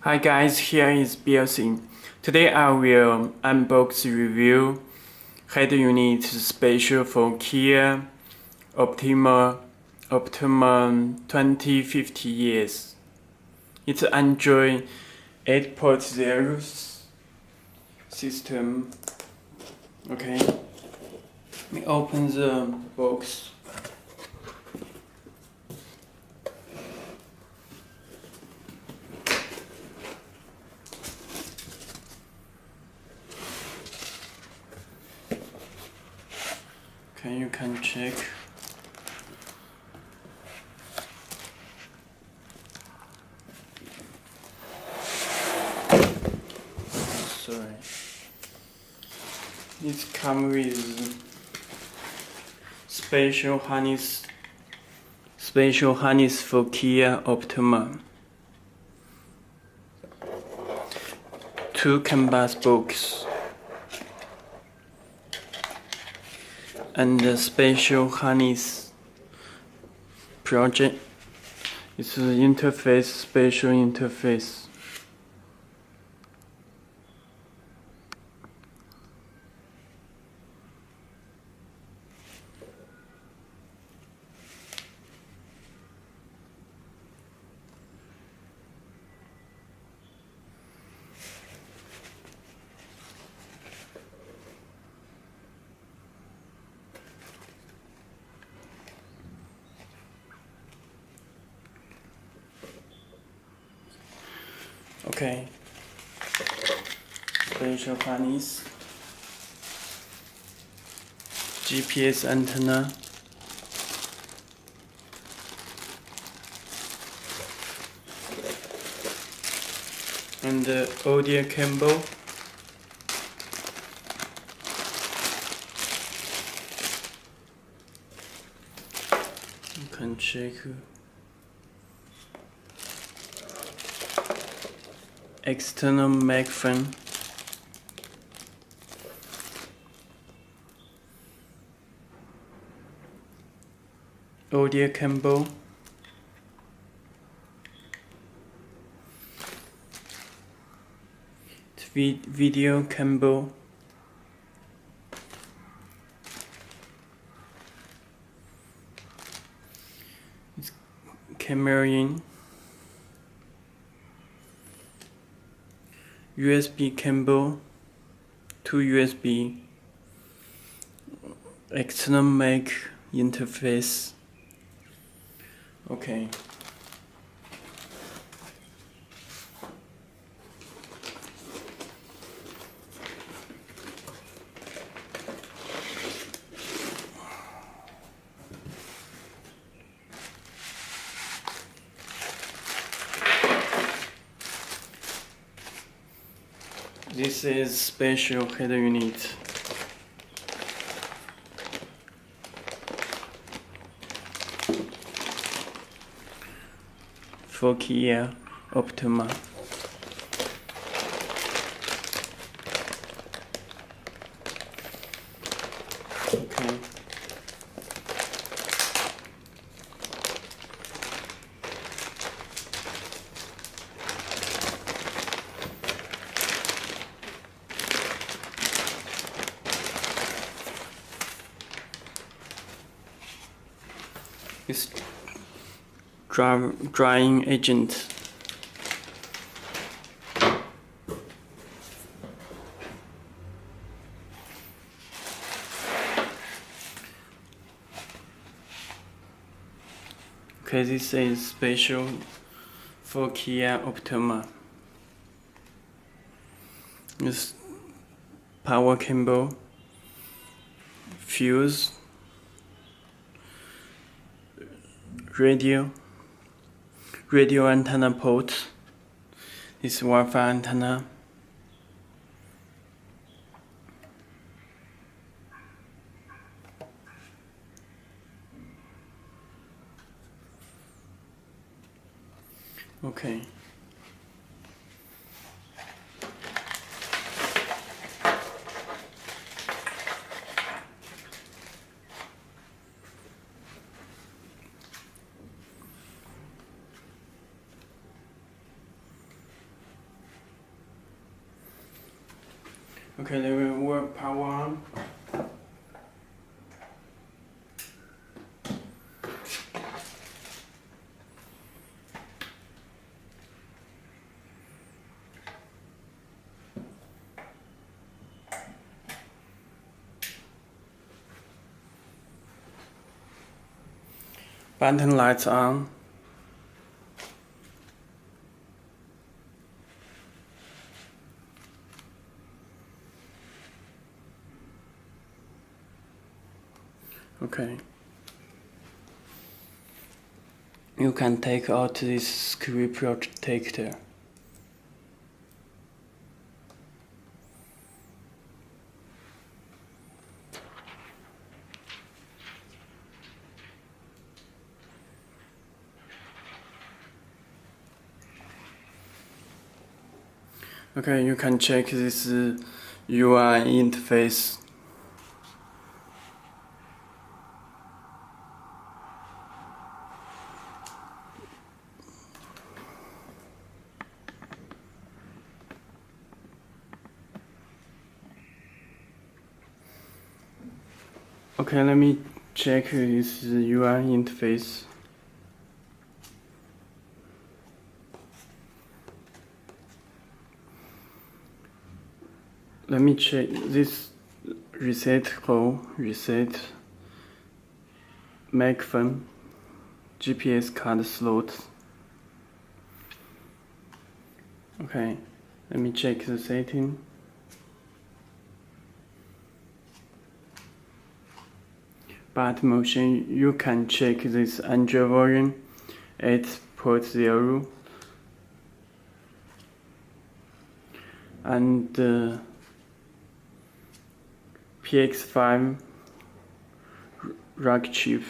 Hi guys, here is BLC. Today I will unbox review head unit special for Kia Optima 2050 years. It's Android 8.0 system. Okay, let me open the box. Okay, you can check. Sorry. It comes with special harness for Kia Optima. 2 canvas box. And the special harness project. It's the interface, special interface. Okay, special harness, GPS antenna, and the audio cable. You can check. External microphone, audio cable, video cable, it's camera in, USB cable, 2 USB, external mic interface. Okay. This is special head unit. For Kia Optima. Okay. It's drying agent. Okay, this is special for Kia Optima. This power cable, fuse, radio antenna port. This Wi-Fi antenna. Okay. Okay, let me work power on. Button lights on. Okay. You can take out this screw protector. Okay, you can check this UI interface. Okay, let me check this UI interface. Let me check this reset hole, reset microphone, GPS card slot. Okay, let me check the setting. But motion, you can check this Android version 8.0 and PX5 rack chip.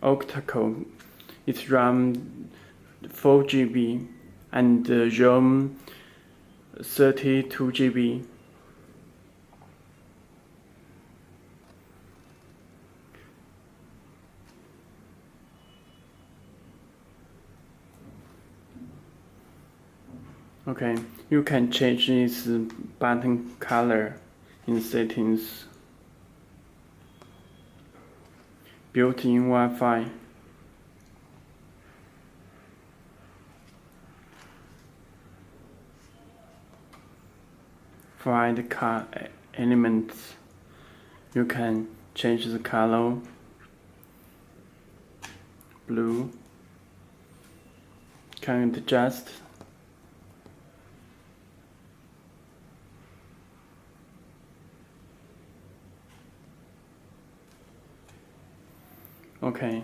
Octa core. It's RAM 4 GB and ROM 32 GB. Okay, you can change this button color in settings. Built-in Wi-Fi. For the car elements, you can change the color. Blue. Can adjust. Okay.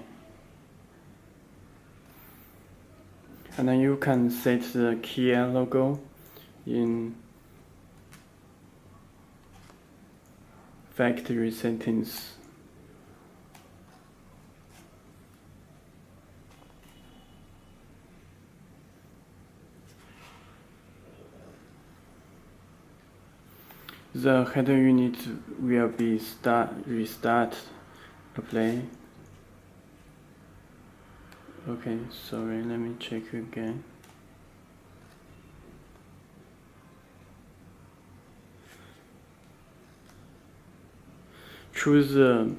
And then you can set the Kia logo in factory settings. The header unit will be restart play. Okay, sorry, let me check again. Choose the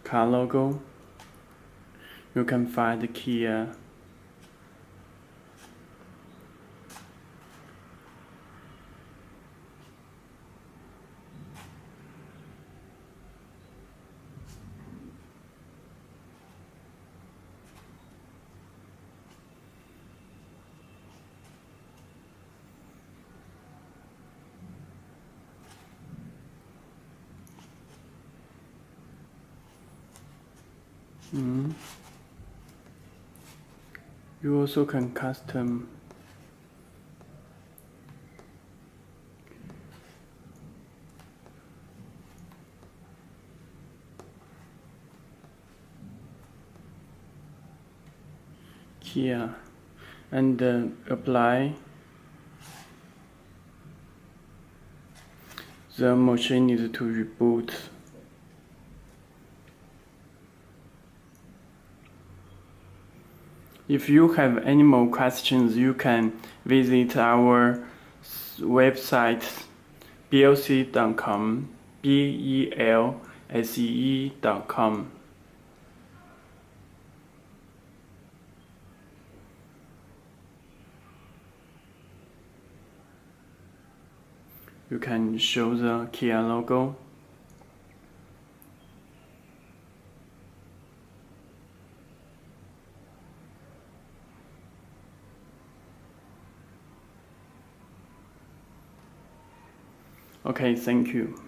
car logo. You can find the Kia. You also can custom Kia and apply. The machine needs to reboot. If you have any more questions, you can visit our website blse.com, BELSEE.com. You can show the Kia logo. Okay, thank you.